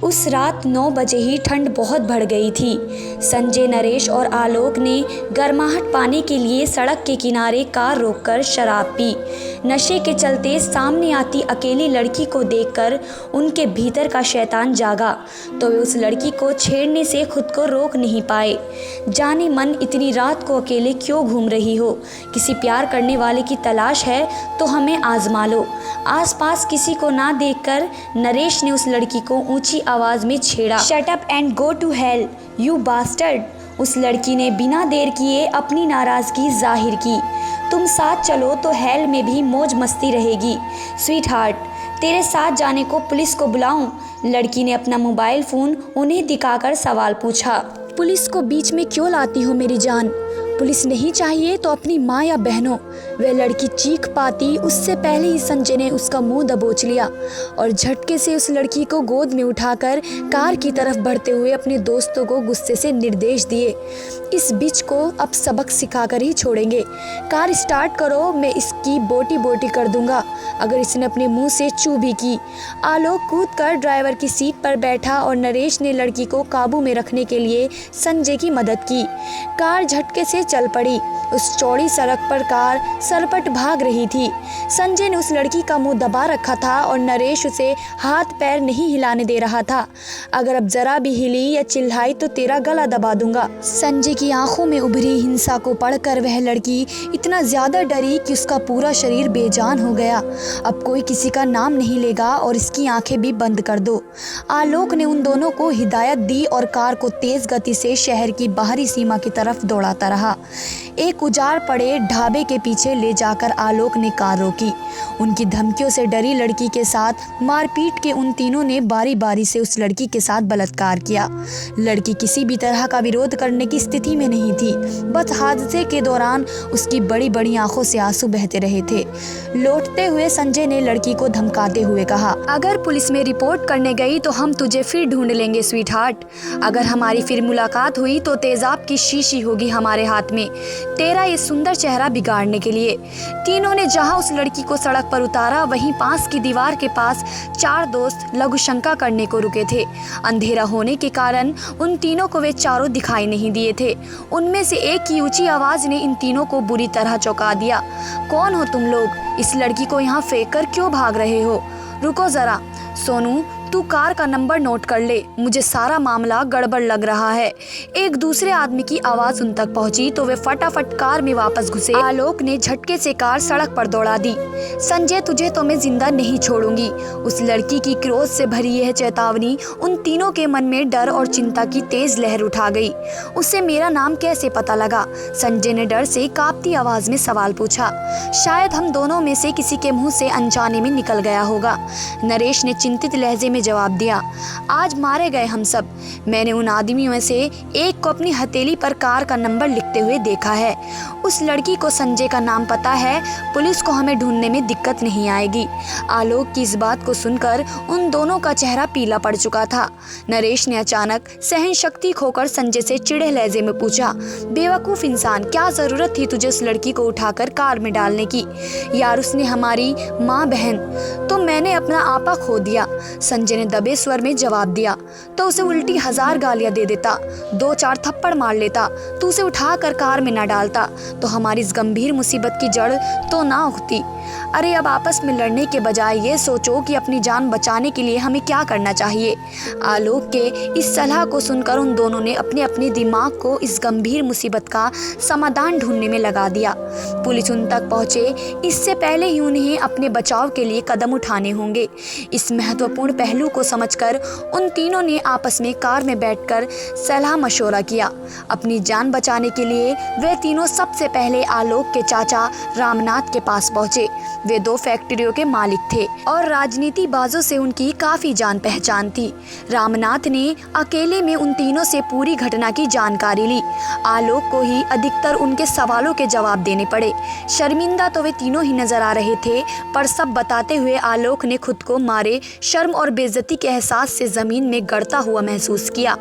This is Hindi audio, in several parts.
उस रात 9 बजे ही ठंड बहुत बढ़ गई थी। संजय, नरेश और आलोक ने गर्माहट पाने के लिए सड़क के किनारे कार रोककर शराब पी। नशे के चलते सामने आती अकेली लड़की को देखकर उनके भीतर का शैतान जागा, तो वे उस लड़की को छेड़ने से खुद को रोक नहीं पाए। जाने मन इतनी रात को अकेले क्यों घूम रही हो? किसी प्यार करने वाले की तलाश है तो हमें आजमा लो। आसपास किसी को ना देखकर नरेश ने उस लड़की को ऊंची आवाज में छेड़ा। Shut up and go to hell you bastard. उस लड़की ने बिना देर किए अपनी नाराजगी जाहिर की। तुम साथ चलो तो हेल में भी मौज मस्ती रहेगी। स्वीट हार्ट, तेरे साथ जाने को पुलिस को बुलाऊं? लड़की ने अपना मोबाइल फ़ोन उन्हें दिखाकर सवाल पूछा। पुलिस को बीच में क्यों लाती हो मेरी जान? पुलिस नहीं चाहिए तो अपनी माँ या बहनों। वह लड़की चीख पाती उससे पहले ही संजय ने उसका मुंह दबोच लिया और झटके से उस लड़की को गोद में उठाकर कार की तरफ बढ़ते हुए अपने दोस्तों को गुस्से से निर्देश दिए। इस बिच को अब सबक सिखाकर ही छोड़ेंगे। कार स्टार्ट करो, मैं इसकी बोटी बोटी कर दूंगा अगर इसने अपने मुंह से चू भी की। आलोक कूदकर ड्राइवर की सीट पर बैठा और नरेश ने लड़की को काबू में रखने के लिए संजय की मदद की। कार झटके से चल पड़ी। उस चौड़ी सड़क पर कार सरपट भाग रही थी। संजय ने उस लड़की का मुंह दबा रखा था और नरेश उसे हाथ पैर नहीं हिलाने दे रहा था। अगर अब जरा भी हिली या चिल्लाई तो तेरा गला दबा दूंगा। संजय की आंखों में उभरी हिंसा को पढ़कर वह लड़की इतना ज्यादा डरी कि उसका पूरा शरीर बेजान हो गया। अब कोई किसी का नाम नहीं लेगा और इसकी आंखें भी बंद कर दो। आलोक ने उन दोनों को हिदायत दी और कार को तेज गति से शहर की बाहरी सीमा की तरफ दौड़ाता रहा। एक उजाड़ पड़े ढाबे के पीछे ले जाकर आलोक ने कार रोकी। उनकी धमकियों से डरी लड़की के साथ मारपीट के उन तीनों ने बारी बारी से उस लड़की के साथ बलात्कार किया। लड़की किसी भी तरह का विरोध करने की स्थिति में नहीं थी। बस हादसे के दौरान उसकी बड़ी बड़ी आंखों से आंसू बहते रहे थे। लौटते हुए संजय ने लड़की को धमकाते हुए कहा, अगर पुलिस में रिपोर्ट करने गई तो हम तुझे फिर ढूंढ लेंगे स्वीट हार्ट। अगर हमारी फिर मुलाकात हुई तो तेजाब की शीशी होगी हमारे हाथ में, तेरा ये सुंदर चेहरा बिगाड़ने के लिए। तीनों ने जहां उस लड़की को सड़क पर उतारा वहीं पास की दीवार के पास 4 दोस्त लघु शंका करने को रुके थे। अंधेरा होने के कारण उन तीनों को वे चारों दिखाई नहीं दिए थे। उनमें से एक की ऊंची आवाज ने इन तीनों को बुरी तरह चौंका दिया। कौन हो तुम लोग? इस लड़की को यहाँ फेंक कर क्यों भाग रहे हो? रुको जरा। सोनू, तू कार का नंबर नोट कर ले, मुझे सारा मामला गड़बड़ लग रहा है। एक दूसरे आदमी की आवाज उन तक पहुंची तो वे फटाफट कार में वापस घुसे। आलोक ने झटके से कार सड़क पर दौड़ा दी। संजय, तुझे तो मैं जिंदा नहीं छोड़ूंगी। उस लड़की की क्रोध से भरी यह चेतावनी उन तीनों के मन में डर और चिंता की तेज लहर उठा गई। उसे मेरा नाम कैसे पता लगा? संजय ने डर से कांपती आवाज में सवाल पूछा। शायद हम दोनों में से किसी के मुंह से अनजाने में निकल गया होगा, नरेश ने चिंतित लहजे में जवाब दिया। आज मारे गए हम सब। मैंने उन आदमियों में से एक को अपनी हथेली पर कार का नंबर लिखते हुए देखा है। उस लड़की को संजय का नाम पता है। पुलिस को हमें ढूंढने में दिक्कत नहीं आएगी। आलोक की इस बात को सुनकर उन दोनों का चेहरा पीला पड़ चुका था। नरेश ने अचानक सहन शक्ति खोकर संजय से चिढ़े लहजे में पूछा, बेवकूफ इंसान, क्या जरूरत थी तुझे उस लड़की को उठाकर कार में डालने की? यार, उसने हमारी माँ बहन, तो मैंने अपना आपा खो दिया। संजय ने दबे स्वर में जवाब दिया। तो उसे उल्टी 1000 गालियां दे देता, 2-4 थप्पड़ मार लेता, तू उसे उठाकर कार में न डालता तो हमारी इस गंभीर मुसीबत की जड़ तो ना उगती। अरे अब आपस में लड़ने के बजाय ये सोचो कि अपनी जान बचाने के लिए हमें क्या करना चाहिए। आलोक के इस सलाह को सुनकर उन दोनों ने अपने अपने दिमाग को इस गंभीर मुसीबत का समाधान ढूंढने में लगा दिया। पुलिस उन तक पहुंचे इससे पहले ही उन्हें अपने बचाव के लिए कदम उठाने होंगे। इस महत्वपूर्ण पहलू को समझकर उन तीनों ने आपस में कार में बैठकर सलाह मशवरा किया। अपनी जान बचाने के लिए वे तीनों सबसे पहले आलोक के चाचा रामनाथ के पास पहुंचे। वे 2 फैक्ट्रियों के मालिक थे और राजनीति बाजों से उनकी काफी जान पहचान थी। रामनाथ ने अकेले में उन तीनों से पूरी घटना की जानकारी ली। आलोक को ही अधिकतर उनके सवालों के जवाब देने पड़े। शर्मिंदा तो वे तीनों ही नजर आ रहे थे, पर सब बताते हुए आलोक ने खुद को मारे शर्म और बेइज्जती के एहसास से जमीन में गड़ता हुआ महसूस किया।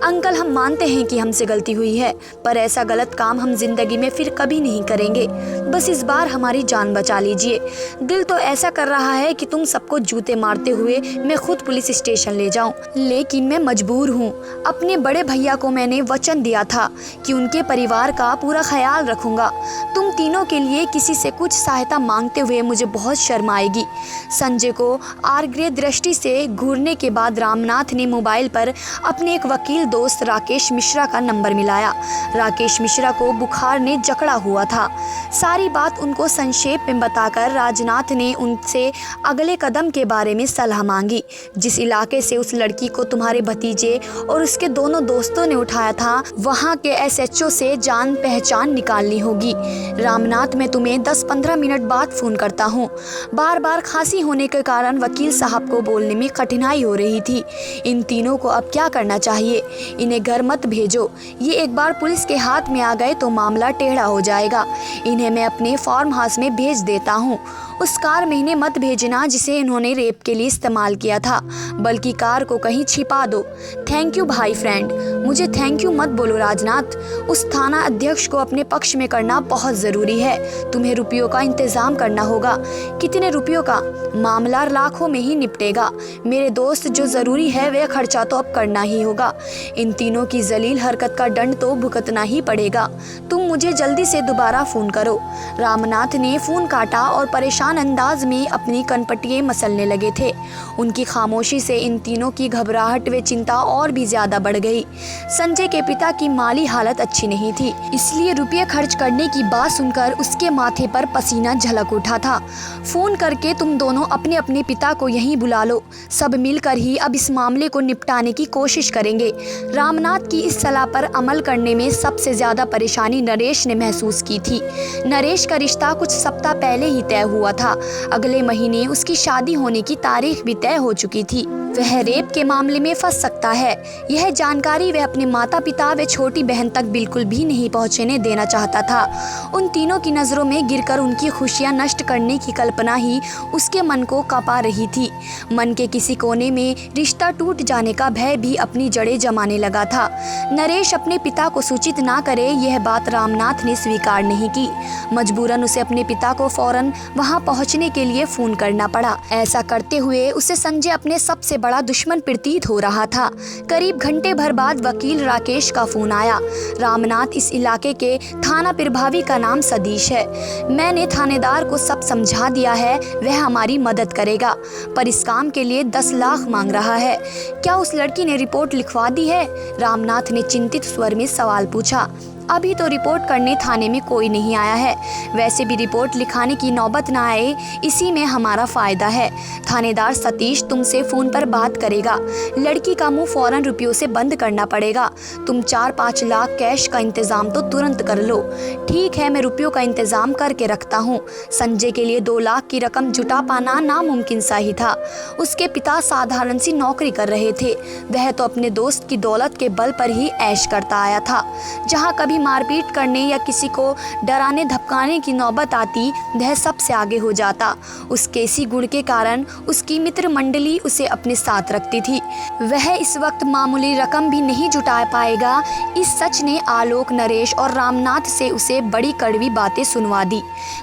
अंकल, हम मानते हैं हैं कि हमसे गलती हुई है, पर ऐसा गलत काम हम जिंदगी में फिर कभी नहीं करेंगे। बस इस बार हमारी जान बचा लीजिए। दिल तो ऐसा कर रहा है कि तुम सबको जूते मारते हुए मैं खुद पुलिस स्टेशन ले जाऊं, लेकिन मैं मजबूर हूँ। अपने बड़े भैया को मैंने वचन दिया था कि उनके परिवार का पूरा ख्याल रखूंगा। तुम तीनों के लिए किसी से कुछ सहायता मांगते हुए मुझे बहुत शर्म आएगी। संजय को आर्ग्य दृष्टि से घूरने के बाद रामनाथ ने मोबाइल पर अपने एक वकील दोस्त राकेश मिश्रा का नंबर मिलाया। राकेश मिश्रा को बुखार ने जकड़ा हुआ था। सारी बात उनको संक्षेप में बताकर राजनाथ ने उनसे अगले कदम के बारे में सलाह मांगी। जिस इलाके से उस लड़की को तुम्हारे भतीजे और उसके दोनों दोस्तों ने उठाया था, वहाँ के SHO से जान पहचान निकालनी होगी। रामनाथ, मैं तुम्हें 10-15 मिनट बाद फ़ोन करता हूँ। बार बार खांसी होने के कारण वकील साहब को बोलने में कठिनाई हो रही थी। इन तीनों को अब क्या करना चाहिए? इन्हें घर मत भेजो। ये एक बार पुलिस के हाथ में आ गए तो मामला टेढ़ा हो जाएगा। इन्हें मैं अपने फार्म हाउस में भेज देता हूँ। उस कार में इन्हें मत भेजना जिसे इन्होंने रेप के लिए इस्तेमाल किया था, बल्कि कार को कहीं छिपा दो। थैंक यू भाई फ्रेंड। मुझे थैंक यू मत बोलो राजनाथ। उस थाना अध्यक्ष को अपने पक्ष में करना बहुत ज़रूरी है। तुम्हें रुपयों का इंतज़ाम करना होगा। कितने रुपयों का? मामला लाखों में ही निपटेगा। मेरे दोस्त, जो ज़रूरी है वह खर्चा तो अब करना ही होगा। इन तीनों की जलील हरकत का दंड तो भुगतना ही पड़ेगा। तुम मुझे जल्दी से दोबारा फ़ोन करो। रामनाथ ने फ़ोन काटा और परेशान अंदाज में अपनी कनपटियाँ मसलने लगे थे। उनकी खामोशी से इन तीनों की घबराहट व चिंता और भी ज़्यादा बढ़ गई। संजय के पिता की माली हालत अच्छी नहीं थी, इसलिए रुपये खर्च करने की बात सुनकर उसके माथे पर पसीना झलक उठा था। फ़ोन करके तुम दोनों अपने अपने पिता को यहीं बुला लो। सब मिलकर ही अब इस मामले को निपटाने की कोशिश करेंगे। रामनाथ की इस सलाह पर अमल करने में सबसे ज़्यादा परेशानी नरेश ने महसूस की थी। नरेश का रिश्ता कुछ सप्ताह पहले ही तय हुआ था। अगले महीने उसकी शादी होने की तारीख भी तय हो चुकी थी। वह रेप के मामले में फंस सकता है। यह जानकारी वह अपने माता पिता व छोटी बहन तक बिल्कुल भी नहीं पहुंचने देना चाहता था। उन तीनों की नज़रों में गिरकर उनकी खुशियां नष्ट करने की कल्पना ही उसके मन को कांपा रही थी। मन के किसी कोने में रिश्ता टूट जाने का भय भी अपनी जड़ें जमाने लगा था। नरेश अपने पिता को सूचित ना करे, यह बात रामनाथ ने स्वीकार नहीं की। मजबूरन उसे अपने पिता को फौरन वहां पहुंचने के लिए फ़ोन करना पड़ा। ऐसा करते हुए उसे संजय अपने सबसे बड़ा दुश्मन प्रतीत हो रहा था। करीब घंटे भर बाद वकील राकेश का फ़ोन आया। रामनाथ, इस इलाके के थाना प्रभारी का नाम सतीश है। मैंने थानेदार को सब समझा दिया है, वह हमारी मदद करेगा, पर इस काम के लिए 10 लाख मांग रहा है। क्या उस लड़की ने रिपोर्ट लिखवा दी है? रामनाथ ने चिंतित स्वर में सवाल पूछा। अभी तो रिपोर्ट करने थाने में कोई नहीं आया है। वैसे भी रिपोर्ट लिखाने की नौबत ना आए, इसी में हमारा फ़ायदा है। थानेदार सतीश तुमसे फ़ोन पर बात करेगा। लड़की का मुंह फ़ौरन रुपयों से बंद करना पड़ेगा। तुम 4-5 लाख कैश का इंतज़ाम तो तुरंत कर लो। ठीक है, मैं रुपयों का इंतज़ाम करके रखता हूँ। संजय के लिए 2 लाख की रकम जुटा पाना नामुमकिन सा ही था। उसके पिता साधारण सी नौकरी कर रहे थे। वह तो अपने दोस्त की दौलत के बल पर ही ऐश करता आया था। जहाँ कभी मारपीट करने या किसी को डराने धमकाने की नौबत आती, वह सबसे आगे हो जाता। उसके इसी गुण के कारण उसकी मित्र मंडली उसे अपने साथ रखती थी। वह इस वक्त मामूली रकम भी नहीं जुटा पाएगा। इस सच ने आलोक, नरेश और रामनाथ से उसे बड़ी कड़वी बातें सुनवा दी।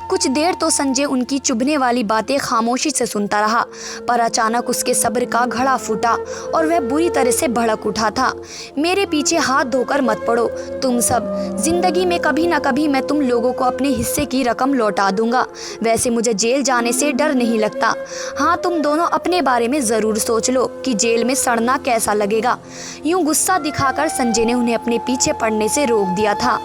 कुछ देर तो संजय उनकी चुभने वाली बातें खामोशी से सुनता रहा, पर अचानक उसके सब्र का घड़ा फूटा और वह बुरी तरह से भड़क उठा था। मेरे पीछे हाथ धोकर मत पड़ो तुम सब। जिंदगी में कभी ना कभी मैं तुम लोगों को अपने हिस्से की रकम लौटा दूंगा। वैसे मुझे जेल जाने से डर नहीं लगता। हाँ, तुम दोनों अपने बारे में ज़रूर सोच लो कि जेल में सड़ना कैसा लगेगा। यूं गुस्सा दिखाकर संजय ने उन्हें अपने पीछे पड़ने से रोक दिया था।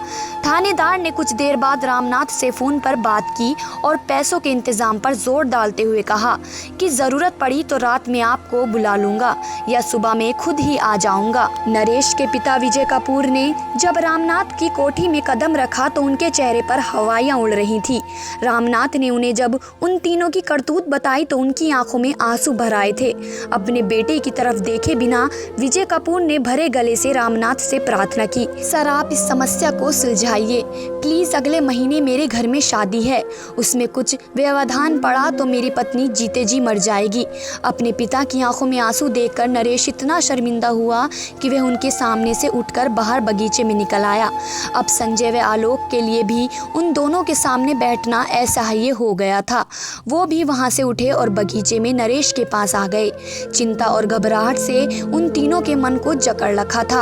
थानेदार ने कुछ देर बाद रामनाथ से फ़ोन पर बात की और पैसों के इंतज़ाम पर जोर डालते हुए कहा कि ज़रूरत पड़ी तो रात में आपको बुला लूँगा या सुबह में खुद ही आ जाऊँगा। नरेश के पिता विजय कपूर ने जब रामनाथ की की कोठी में कदम रखा तो उनके चेहरे पर हवाइयाँ उड़ रही थी। रामनाथ ने उन्हें जब उन तीनों की करतूत बताई तो उनकी आंखों में आंसू भर आए थे। अपने बेटे की तरफ देखे बिना विजय कपूर ने भरे गले से रामनाथ से प्रार्थना की, सर आप इस समस्या को सुलझाइए प्लीज़। अगले महीने मेरे घर में शादी है, उसमें कुछ व्यवधान पड़ा तो मेरी पत्नी जीते जी मर जाएगी। अपने पिता की आंखों में आंसू देखकर नरेश इतना शर्मिंदा हुआ कि वह उनके सामने से उठकर बाहर बगीचे में निकल आया। अब संजय व आलोक के लिए भी उन दोनों के सामने बैठना असह्य हो गया था। वो भी वहां से उठे और बगीचे में नरेश के पास आ गए। चिंता और घबराहट से उन तीनों के मन को जकड़ रखा था।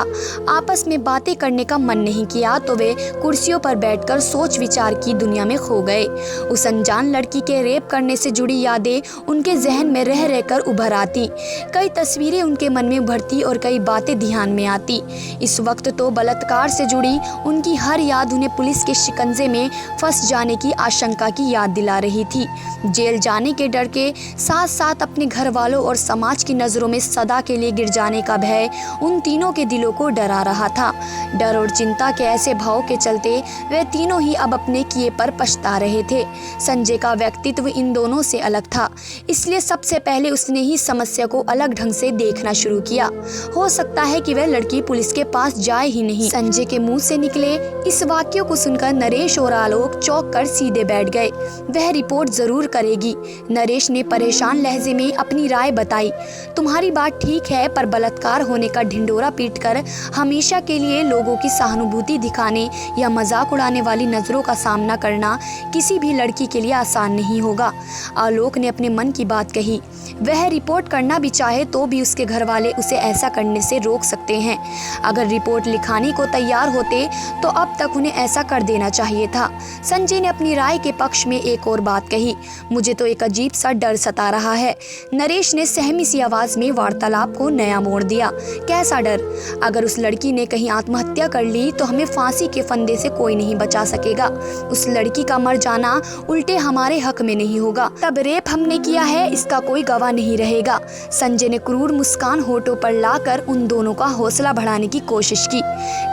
आपस में बातें करने का मन नहीं किया तो वे कुर्सियों पर बैठकर सोच विचार की दुनिया में खो गए। उस अनजान लड़की के रेप करने से जुड़ी यादें उनके जहन में रह रहकर उभर आती। कई तस्वीरें उनके मन में उभरती और कई बातें ध्यान में आती। इस वक्त तो बलात्कार से जुड़ी उनकी हर याद उन्हें पुलिस के शिकंजे में फंस जाने की आशंका की याद दिला रही थी। जेल जाने के डर के साथ साथ अपने घर वालों और समाज की नज़रों में सदा के लिए गिर जाने का भय उन तीनों के दिलों को डरा रहा था। डर और चिंता के ऐसे भाव के चलते वे तीनों ही अब अपने किए पर पछता रहे थे। संजय का व्यक्तित्व इन दोनों से अलग था, इसलिए सबसे पहले उसने ही समस्या को अलग ढंग से देखना शुरू किया। हो सकता है कि वह लड़की पुलिस के पास जाए ही नहीं। संजय के मुंह से निकले इस वाक्य को सुनकर नरेश और आलोक चौंक कर सीधे बैठ गए। वह रिपोर्ट जरूर करेगी। नरेश ने परेशान लहजे में अपनी राय बताई। तुम्हारी बात ठीक है, पर बलात्कार होने का ढिंडोरा पीटकर हमेशा के लिए लोगों की सहानुभूति दिखाने या मजाक उड़ाने वाली नजरों का सामना करना किसी भी लड़की के लिए आसान नहीं होगा। आलोक ने अपने मन की बात कही। वह रिपोर्ट करना भी चाहे तो भी उसके घर वाले उसे ऐसा करने से रोक सकते हैं। अगर रिपोर्ट लिखाने को तैयार होते तो अब तक उन्हें ऐसा कर देना चाहिए था। संजय ने अपनी राय के पक्ष में एक और बात कही। मुझे तो एक अजीब सा डर सता रहा है। नरेश ने सहमी सी आवाज में वार्तालाप को नया मोड़ दिया। कैसा डर? अगर उस लड़की ने कहीं आत्महत्या कर ली तो हमें फांसी के फंदे से कोई नहीं बचा सकेगा। उस लड़की का मर जाना उल्टे हमारे हक में नहीं होगा। तब रेप हमने किया है इसका कोई गवाह नहीं रहेगा। संजय ने क्रूर मुस्कान होठों पर लाकर उन दोनों का हौसला बढ़ाने की कोशिश की।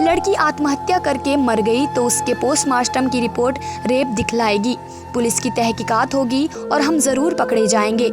लड़की आत्महत्या करके मर गई तो उसके पोस्टमार्टम की रिपोर्ट रेप दिखलाएगी। पुलिस की तहकीकात होगी और हम जरूर पकड़े जाएंगे।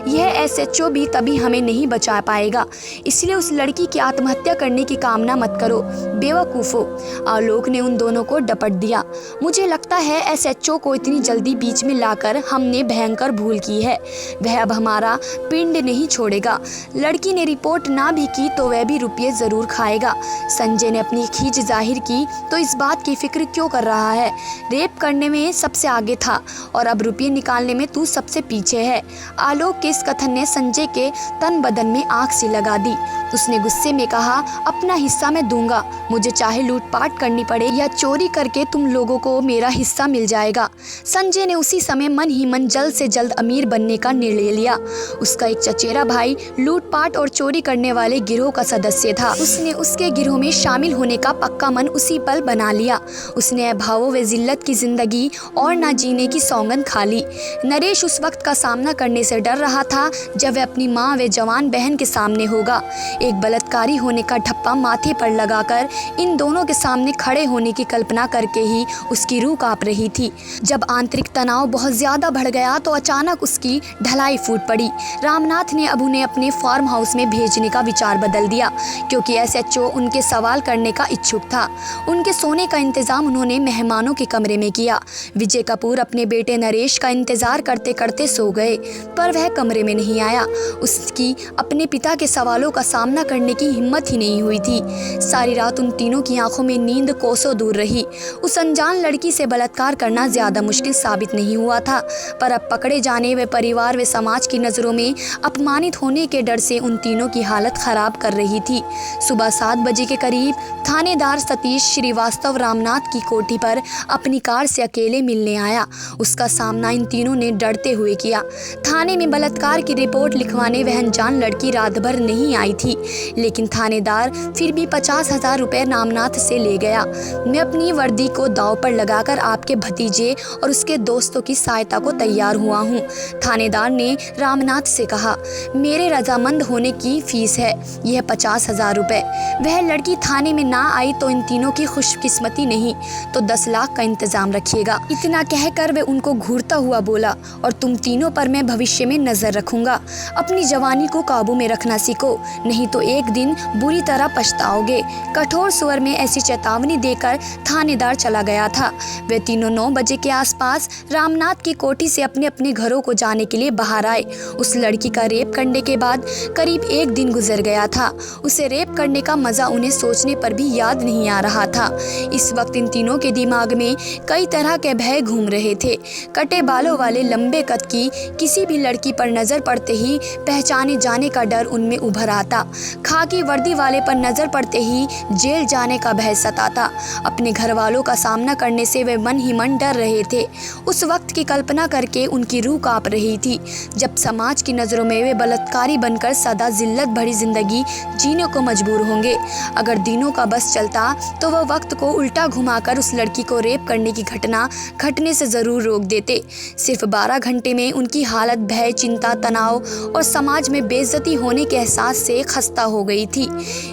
यह एसएचओ भी तभी हमें नहीं बचा पाएगा। इसलिए उस लड़की की आत्महत्या करने की कामना मत करो, बेवकूफ़ो। आलोक ने उन दोनों को डपट दिया। मुझे लगता है एसएचओ को इतनी जल्दी बीच में लाकर हमने भयंकर भूल की है। वह अब हमारा पिंड नहीं छोड़ेगा। लड़की ने रिपोर्ट ना भी की तो वह भी रुपये जरूर खाएगा। संजय ने अपनी खींच जाहिर की। तो इस बात की फिक्र क्यों कर रहा है? रेप करने में सबसे आगे था और अब रुपये निकालने में तू सबसे पीछे है। आलोक के इस कथन ने संजय के तन बदन में आग सी लगा दी। उसने गुस्से में कहा, अपना हिस्सा मैं दूंगा, मुझे चाहे लूटपाट करनी पड़े या चोरी करके तुम लोगों को मेरा हिस्सा मिल जाएगा। संजय ने उसी समय मन ही मन जल्द से जल्द अमीर बनने का निर्णय लिया। उसका एक चचेरा भाई लूटपाट और चोरी करने वाले गिरोह का सदस्य था। उसने उसके गिरोह में शामिल होने का पक्का मन उसी पल बना लिया। उसने अभावों व जिल्लत की जिंदगी और ना जीने की सौगंध खा ली। नरेश उस वक्त का सामना करने से डर रहा था जब वह अपनी माँ व जवान बहन के सामने होगा। एक बलात्कारी होने का ठप्पा माथे पर लगाकर इन दोनों के सामने खड़े होने की कल्पना करके ही उसकी रूह कांप रही थी। जब आंतरिक तनाव बहुत ज्यादा बढ़ गया तो अचानक उसकी ढलाई फूट पड़ी। रामनाथ ने अब उन्हें अपने फार्म हाउस में भेजने का विचार बदल दिया क्योंकि एसएचओ उनके सवाल करने का इच्छुक था। उनके सोने का इंतजाम उन्होंने मेहमानों के कमरे में किया। विजय कपूर अपने बेटे नरेश का इंतजार करते करते सो गए, पर वह कमरे में नहीं आया। उसकी अपने पिता के सवालों का सामना करने की हिम्मत ही नहीं हुई थी। सारी रात उन तीनों की आंखों में नींद कोसों दूर रही। उस अनजान लड़की से बलात्कार करना ज्यादा मुश्किल साबित नहीं हुआ था, पर अब पकड़े जाने व परिवार व समाज की नज़रों में अपमानित होने के डर से उन तीनों की हालत खराब कर रही थी। सुबह 7 बजे के करीब थानेदार सतीश श्रीवास्तव रामनाथ की कोठी पर अपनी कार से अकेले मिलने आया। उसका सामना इन तीनों ने डरते हुए किया। थाने में बलात्कार की रिपोर्ट लिखवाने वह अनजान लड़की रात भर नहीं आई थी, लेकिन थानेदार फिर भी 50,000 रुपये रामनाथ से ले गया। मैं अपनी वर्दी को दांव पर लगाकर आपके भतीजे और उसके दोस्तों की सहायता को तैयार हुआ हूँ, थानेदार ने रामनाथ से कहा। मेरे रजामंद होने की फीस है यह 50,000 रुपये। वह लड़की थाने में ना आई तो इन तीनों की खुशकिस्मती नहीं तो 10 लाख का इंतजाम रखिएगा। इतना कहकर वे उनको घूरता हुआ बोला, और तुम तीनों पर मैं भविष्य में नजर रखूंगा। अपनी जवानी को काबू में रखना सीखो, नहीं तो एक दिन बुरी तरह पछताओगे। कठोर स्वर में ऐसी चेतावनी देकर थानेदार चला गया था। वे तीनों 9 बजे के आसपास रामनाथ की कोठी से अपने अपने घरों को जाने के लिए बाहर आए। उस लड़की का रेप करने के बाद करीब 1 दिन गुजर गया था। उसे रेप करने का मजा उन्हें सोचने पर भी याद नहीं आ रहा था। इस वक्त इन तीनों के दिमाग में कई तरह के भय घूम रहे थे। कटे बालों वाले लंबे कद की किसी भी लड़की पर नजर पड़ते ही पहचाने जाने का डर उनमें उभर आता। खाकी वर्दी वाले पर नजर पड़ते ही जेल जाने का भय सताता। अपने घर वालों का सामना करने से वे मन ही मन डर रहे थे। उस वक्त की कल्पना करके उनकी रूह कांप रही थी, जब समाज की नज़रों में वे बलात्कारी बनकर सदा जिल्लत भरी जिंदगी जीने को मजबूर होंगे। अगर दिनों का बस चलता तो वह वक्त को उल्टा घुमाकर उस लड़की को रेप करने की घटना घटने से ज़रूर रोक देते। सिर्फ 12 घंटे में उनकी हालत भय, चिंता, तनाव और समाज में बेइज्जती होने के एहसास से खस्ता हो गई थी।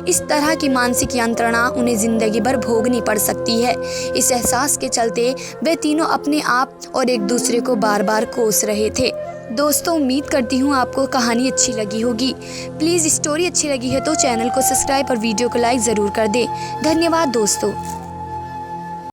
इस तरह की मानसिक यंत्रणा उन्हें ज़िंदगी भर भोगनी पड़ सकती है। इस एहसास के चलते वे तीनों अपने आप और एक दूसरे को बार बार कोस रहे थे। दोस्तों, उम्मीद करती हूँ आपको कहानी अच्छी लगी होगी। प्लीज़ स्टोरी अच्छी लगी है तो चैनल को सब्सक्राइब और वीडियो को लाइक ज़रूर कर दें। धन्यवाद दोस्तों।